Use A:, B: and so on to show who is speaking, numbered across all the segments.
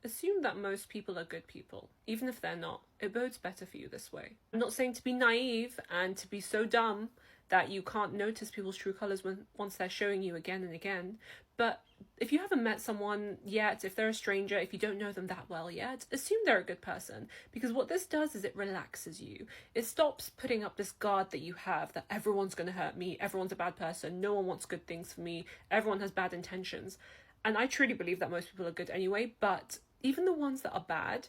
A: assume that most people are good people, even if they're not. It bodes better for you this way. I'm not saying to be naive and to be so dumb that you can't notice people's true colours once they're showing you again and again. But if you haven't met someone yet, if they're a stranger, if you don't know them that well yet, assume they're a good person. Because what this does is it relaxes you. It stops putting up this guard that you have that everyone's going to hurt me, everyone's a bad person, no one wants good things for me, everyone has bad intentions. And I truly believe that most people are good anyway, but even the ones that are bad,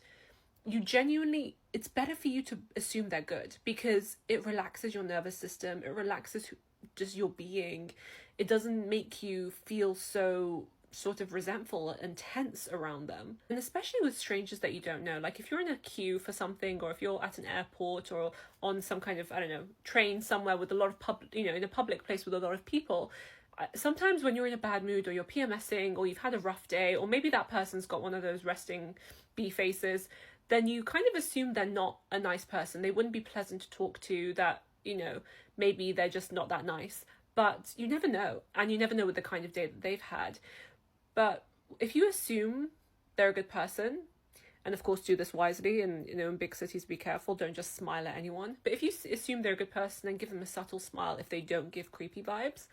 A: you genuinely, it's better for you to assume they're good because it relaxes your nervous system, it relaxes just your being. It doesn't make you feel so sort of resentful and tense around them. And especially with strangers that you don't know, like if you're in a queue for something, or if you're at an airport or on some kind of, I don't know, train somewhere with a lot of public, in a public place with a lot of people, sometimes when you're in a bad mood or you're PMSing or you've had a rough day, or maybe that person's got one of those resting bee faces, then you kind of assume they're not a nice person. They wouldn't be pleasant to talk to, that, maybe they're just not that nice. But you never know. And you never know with the kind of day that they've had. But if you assume they're a good person, and of course do this wisely, and in big cities be careful, don't just smile at anyone. But if you assume they're a good person and give them a subtle smile if they don't give creepy vibes,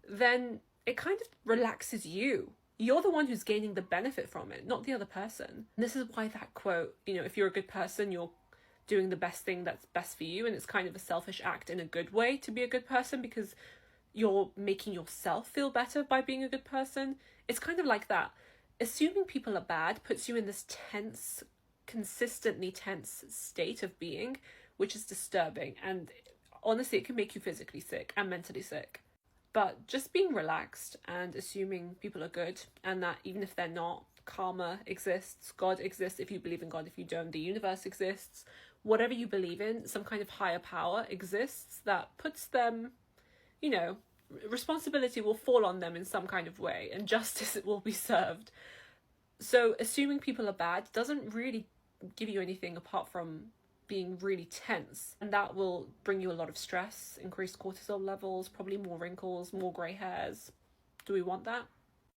A: then it kind of relaxes you. You're the one who's gaining the benefit from it, not the other person. And this is why that quote, if you're a good person, you're doing the best thing that's best for you, and it's kind of a selfish act in a good way to be a good person because you're making yourself feel better by being a good person. It's kind of like that. Assuming people are bad puts you in this tense, consistently tense state of being, which is disturbing, and honestly it can make you physically sick and mentally sick. But just being relaxed and assuming people are good, and that even if they're not, karma exists, God exists if you believe in God, if you don't, the universe exists, whatever you believe in, some kind of higher power exists that puts them, responsibility will fall on them in some kind of way, and justice will be served. So assuming people are bad doesn't really give you anything apart from being really tense, and that will bring you a lot of stress, increased cortisol levels, probably more wrinkles, more grey hairs. Do we want that?